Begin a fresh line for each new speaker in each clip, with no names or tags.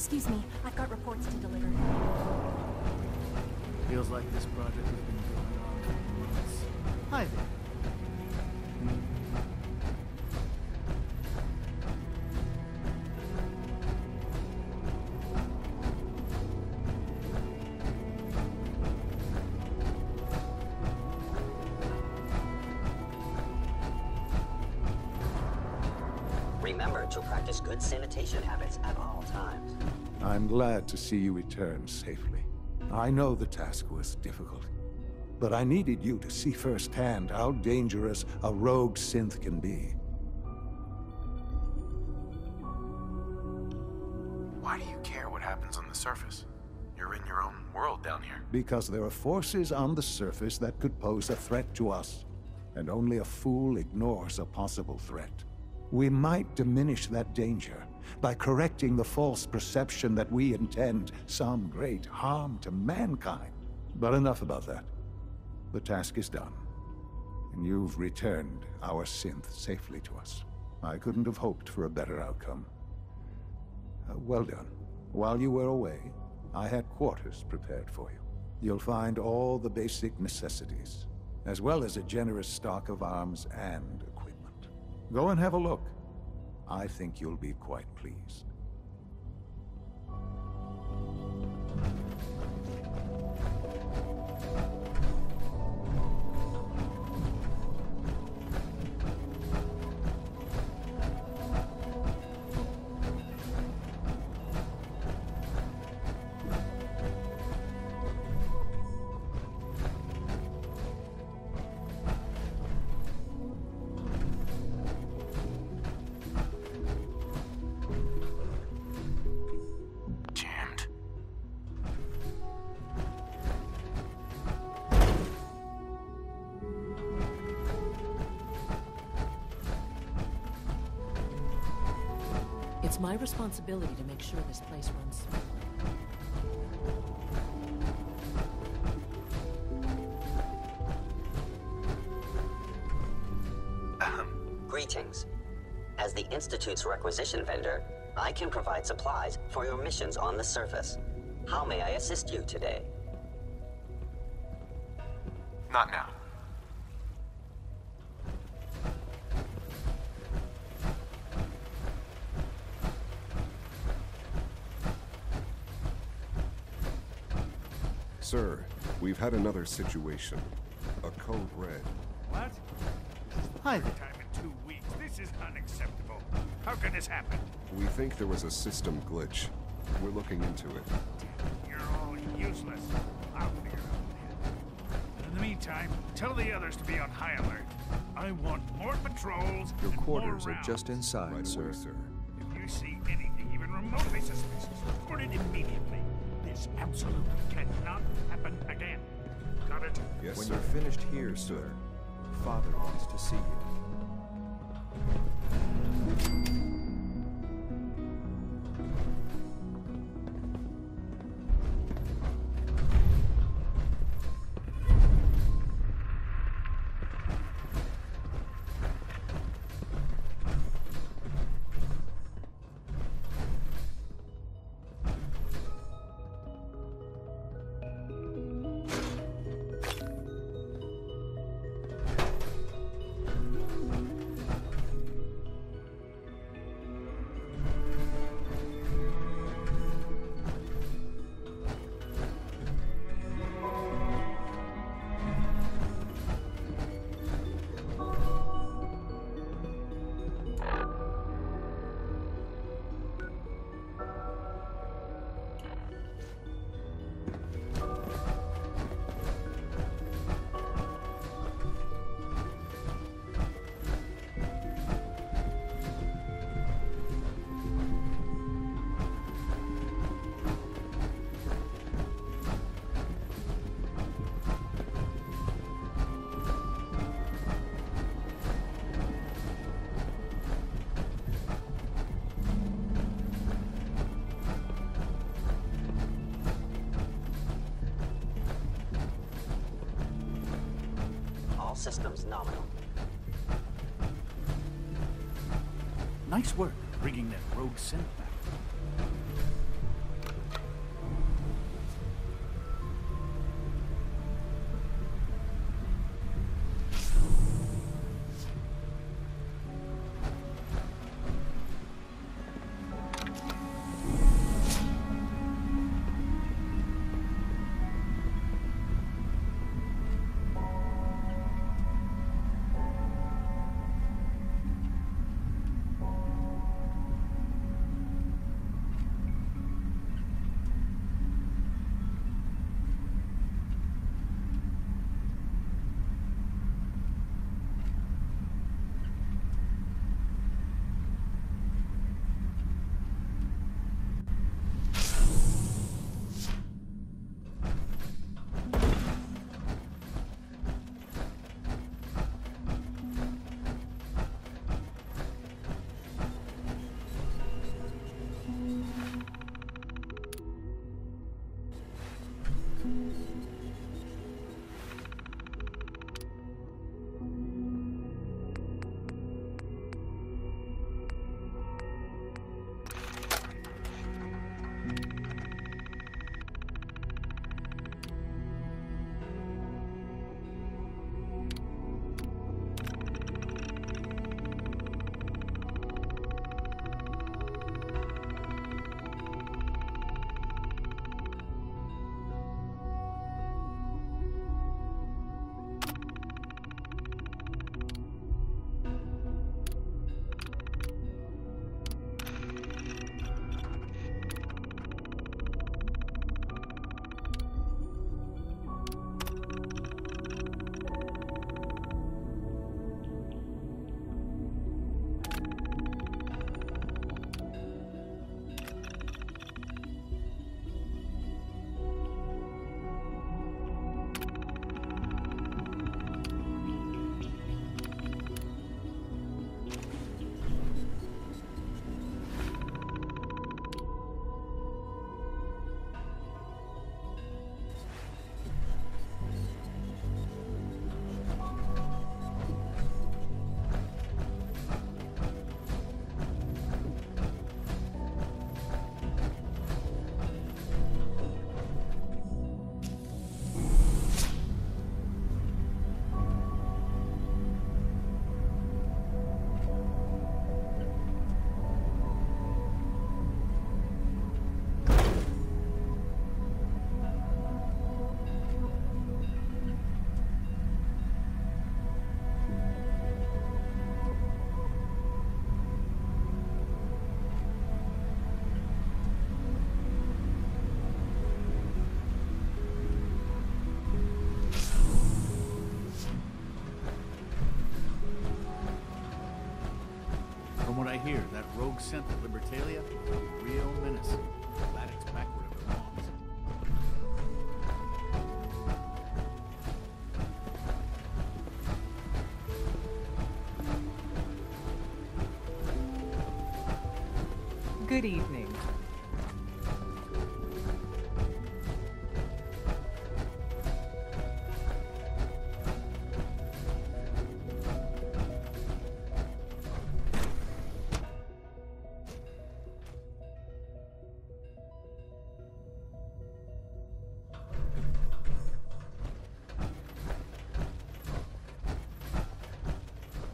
Excuse me, I've got reports to deliver.
Feels like this project has been going on for months. Hi there.
Remember to practice good sanitation habits at all times.
I'm glad to see you return safely. I know the task was difficult, but I needed you to see firsthand how dangerous a rogue synth can be.
Why do you care what happens on the surface? You're in your own world down here.
Because there are forces on the surface that could pose a threat to us, and only a fool ignores a possible threat. We might diminish that danger by correcting the false perception that we intend some great harm to mankind. But enough about that. The task is done, and you've returned our synth safely to us. I couldn't have hoped for a better outcome. Well done. While you were away, I had quarters prepared for you. You'll find all the basic necessities, as well as a generous stock of arms and equipment. Go and have a look. I think you'll be quite pleased.
It's my responsibility to make sure this place runs smoothly.
Greetings. As the Institute's requisition vendor, I can provide supplies for your missions on the surface. How may I assist you today?
Not now.
Sir, we've had another situation. A code red.
What?
Hi there.
Time in 2 weeks. This is unacceptable. How can this happen?
We think there was a system glitch. We're looking into it.
You're all useless. I'll figure it out. In the meantime, tell the others to be on high alert. I want more patrols.
Your
and
quarters
more
are just
rounds.
inside,
Right
sir.
away, sir.
If you see anything even remotely suspicious, report it immediately. This absolutely cannot happen again. Got it?
Yes,
When
sir.
you're finished here, sir, Father wants to see you.
Systems nominal.
Nice work bringing that rogue synth back.
I hear, that rogue sent at Libertalia is a real menace. Glad it's back where it belongs.
Good evening.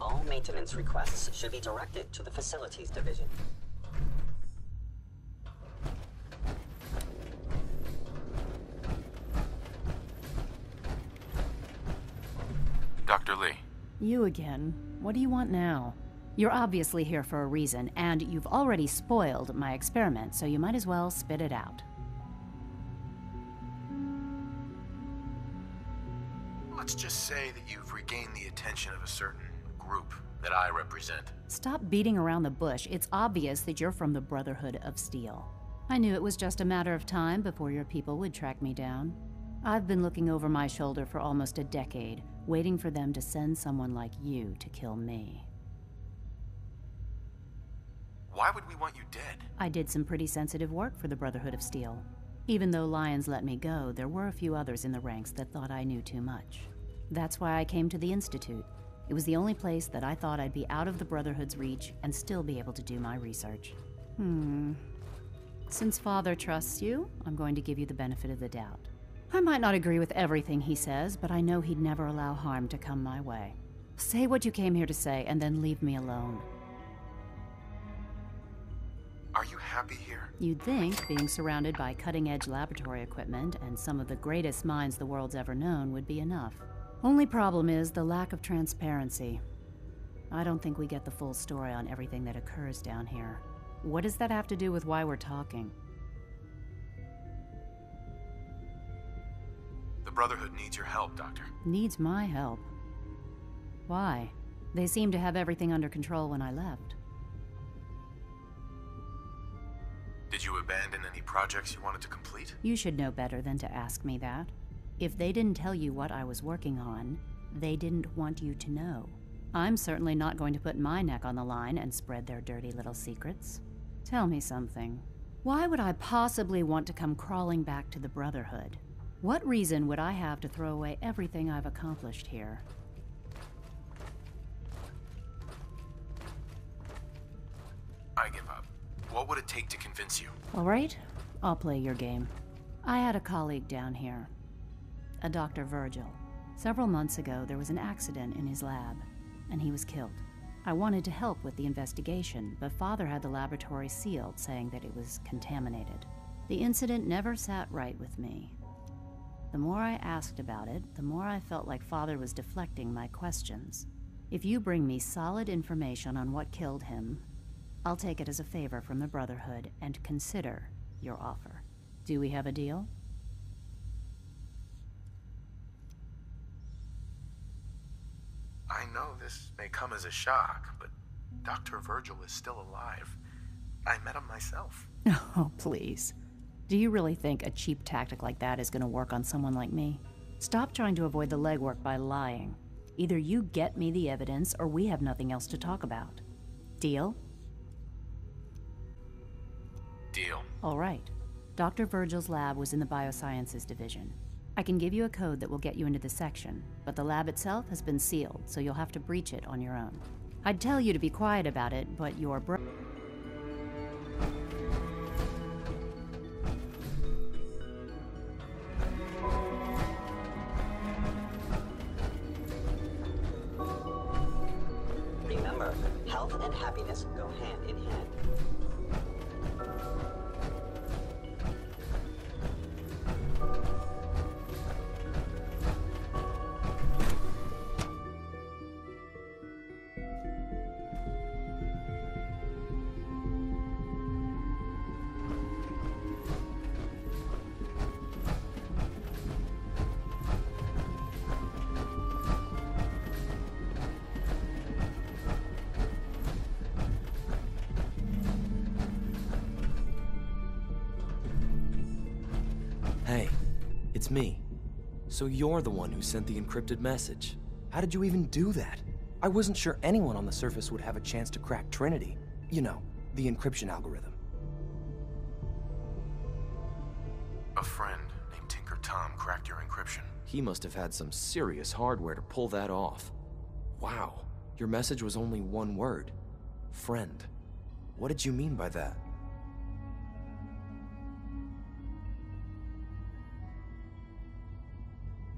All maintenance requests should be directed to the Facilities Division.
Dr. Lee.
You again. What do you want now? You're obviously here for a reason, and you've already spoiled my experiment, so you might as well spit it out.
Let's just say that you've regained the attention of a certain group that I represent.
Stop beating around the bush. It's obvious that you're from the Brotherhood of Steel. I knew it was just a matter of time before your people would track me down. I've been looking over my shoulder for almost a decade, waiting for them to send someone like you to kill me.
Why would we want you dead?
I did some pretty sensitive work for the Brotherhood of Steel. Even though Lyons let me go, there were a few others in the ranks that thought I knew too much. That's why I came to the Institute. It was the only place that I thought I'd be out of the Brotherhood's reach and still be able to do my research. Since Father trusts you, I'm going to give you the benefit of the doubt. I might not agree with everything he says, but I know he'd never allow harm to come my way. Say what you came here to say, and then leave me alone.
Are you happy here?
You'd think being surrounded by cutting-edge laboratory equipment and some of the greatest minds the world's ever known would be enough. Only problem is the lack of transparency. I don't think we get the full story on everything that occurs down here. What does that have to do with why we're talking?
The Brotherhood needs your help, Doctor.
Needs my help. Why? They seemed to have everything under control when I left.
Did you abandon any projects you wanted to complete?
You should know better than to ask me that. If they didn't tell you what I was working on, they didn't want you to know. I'm certainly not going to put my neck on the line and spread their dirty little secrets. Tell me something. Why would I possibly want to come crawling back to the Brotherhood? What reason would I have to throw away everything I've accomplished here?
I give up. What would it take to convince you?
All right, I'll play your game. I had a colleague down here, a Dr. Virgil. Several months ago, there was an accident in his lab, and he was killed. I wanted to help with the investigation, but Father had the laboratory sealed, saying that it was contaminated. The incident never sat right with me. The more I asked about it, the more I felt like Father was deflecting my questions. If you bring me solid information on what killed him, I'll take it as a favor from the Brotherhood and consider your offer. Do we have a deal?
I know this may come as a shock, but Dr. Virgil is still alive. I met him myself.
Oh, please. Do you really think a cheap tactic like that is going to work on someone like me? Stop trying to avoid the legwork by lying. Either you get me the evidence, or we have nothing else to talk about. Deal?
Deal.
All right. Dr. Virgil's lab was in the Biosciences Division. I can give you a code that will get you into the section, but the lab itself has been sealed, so you'll have to breach it on your own. I'd tell you to be quiet about it, but your
Remember, health and happiness go hand in hand.
It's me. So you're the one who sent the encrypted message. How did you even do that? I wasn't sure anyone on the surface would have a chance to crack Trinity. You know, the encryption algorithm.
A friend named Tinker Tom cracked your encryption.
He must have had some serious hardware to pull that off. Wow, your message was only one word. Friend. What did you mean by that?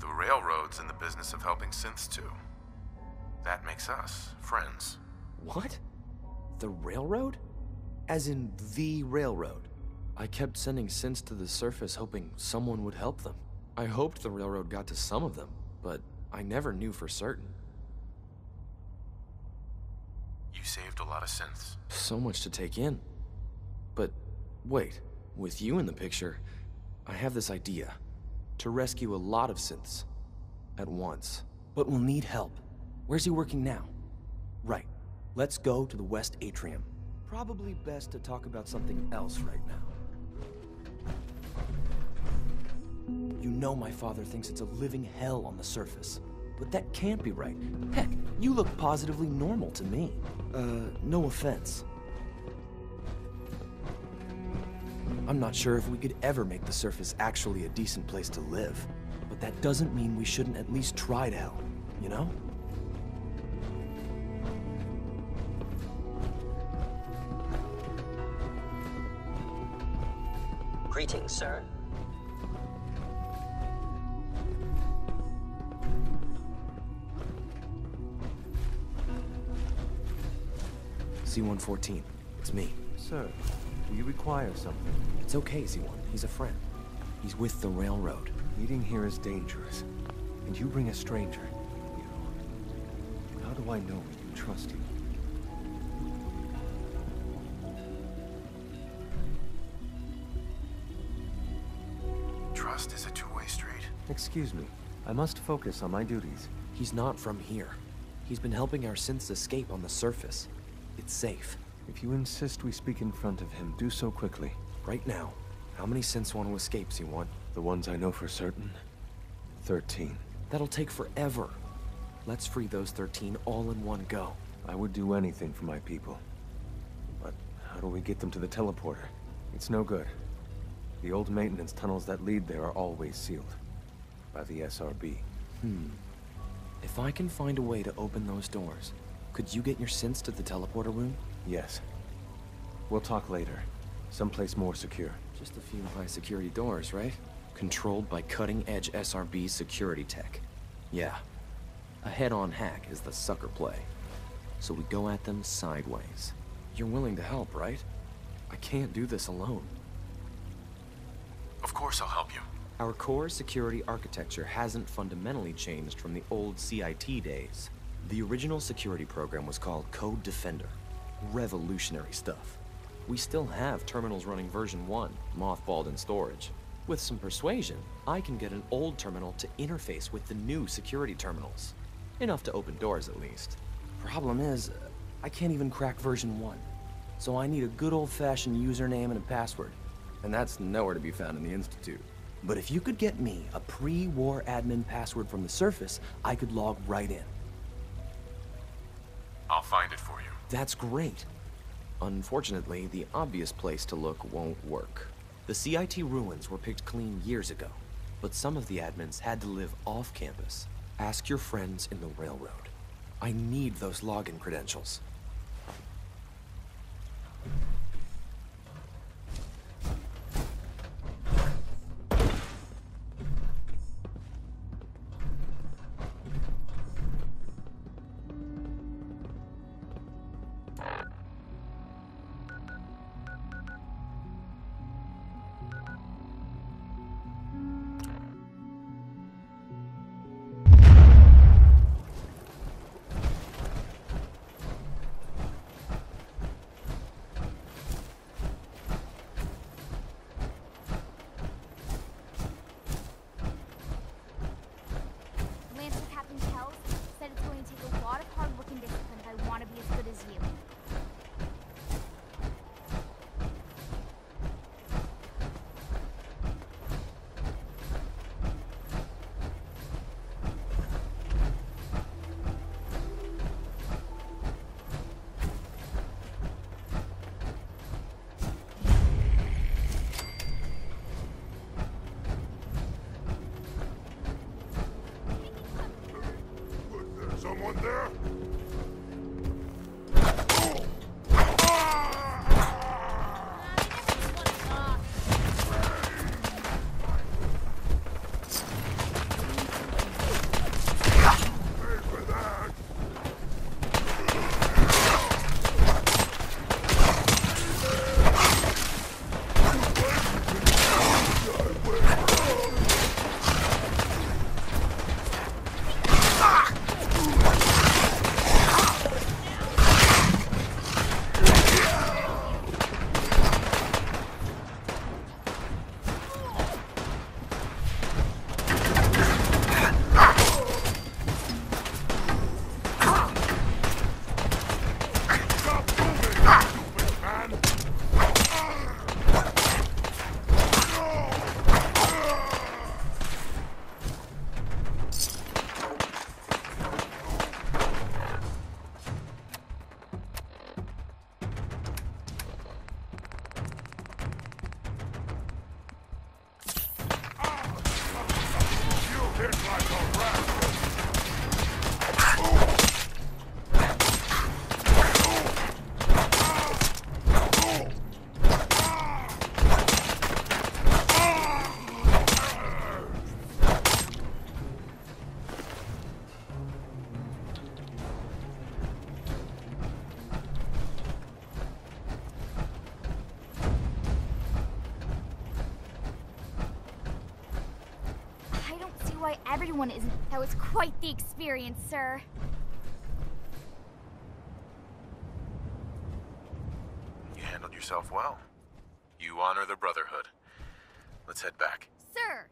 The Railroad's in the business of helping synths too. That makes us friends.
What? The Railroad? As in the Railroad? I kept sending synths to the surface hoping someone would help them. I hoped the Railroad got to some of them, but I never knew for certain.
You saved a lot of synths.
So much to take in. But wait, with you in the picture, I have this idea. To rescue a lot of synths. At once. But we'll need help. Where's he working now? Right. Let's go to the West Atrium. Probably best to talk about something else right now. You know my father thinks it's a living hell on the surface. But that can't be right. Heck, you look positively normal to me. No offense. I'm not sure if we could ever make the surface actually a decent place to live. But that doesn't mean we shouldn't at least try to help, you know?
Greetings, sir.
C-114, it's me.
Sir, do you require something?
It's okay, C-1. He's a friend. He's with the Railroad.
Meeting here is dangerous. And you bring a stranger. You know, how do I know we can trust you?
Trust is a two-way street.
Excuse me. I must focus on my duties.
He's not from here. He's been helping our synths escape on the surface. It's safe.
If you insist we speak in front of him, do so quickly.
Right now, how many synths want to escape, C1?
The ones I know for certain? 13.
That'll take forever. Let's free those 13 all in one go.
I would do anything for my people. But how do we get them to the teleporter? It's no good. The old maintenance tunnels that lead there are always sealed. By the SRB.
If I can find a way to open those doors, could you get your synths to the teleporter room?
Yes. We'll talk later. Someplace more secure.
Just a few high-security doors, right? Controlled by cutting-edge SRB security tech. Yeah. A head-on hack is the sucker play. So we go at them sideways. You're willing to help, right? I can't do this alone.
Of course I'll help you.
Our core security architecture hasn't fundamentally changed from the old CIT days. The original security program was called Code Defender. Revolutionary stuff. We still have terminals running version 1, mothballed in storage. With some persuasion, I can get an old terminal to interface with the new security terminals. Enough to open doors, at least. Problem is, I can't even crack version 1. So I need a good old-fashioned username and a password. And that's nowhere to be found in the Institute. But if you could get me a pre-war admin password from the surface, I could log right in.
I'll find it for you.
That's great. Unfortunately, the obvious place to look won't work. The CIT ruins were picked clean years ago, but some of the admins had to live off campus. Ask your friends in the Railroad. I need those login credentials.
Someone there?
Why everyone isn't. That was quite the experience, sir.
You handled yourself well. You honor the Brotherhood. Let's head back.
Sir!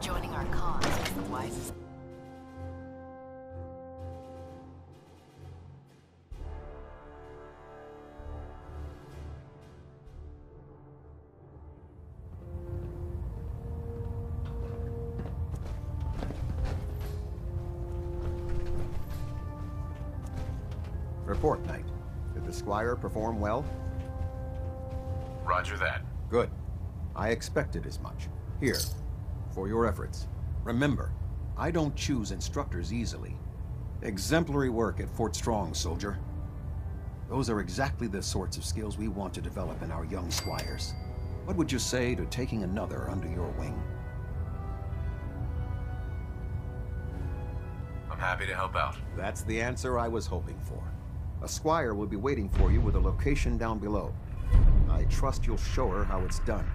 Joining our cause is the wisest.
Report, Knight. Did the Squire perform well?
Roger that.
Good. I expected as much. Here, for your efforts. Remember, I don't choose instructors easily. Exemplary work at Fort Strong, soldier. Those are exactly the sorts of skills we want to develop in our young squires. What would you say to taking another under your wing?
I'm happy to help out.
That's the answer I was hoping for. A squire will be waiting for you with a location down below. I trust you'll show her how it's done.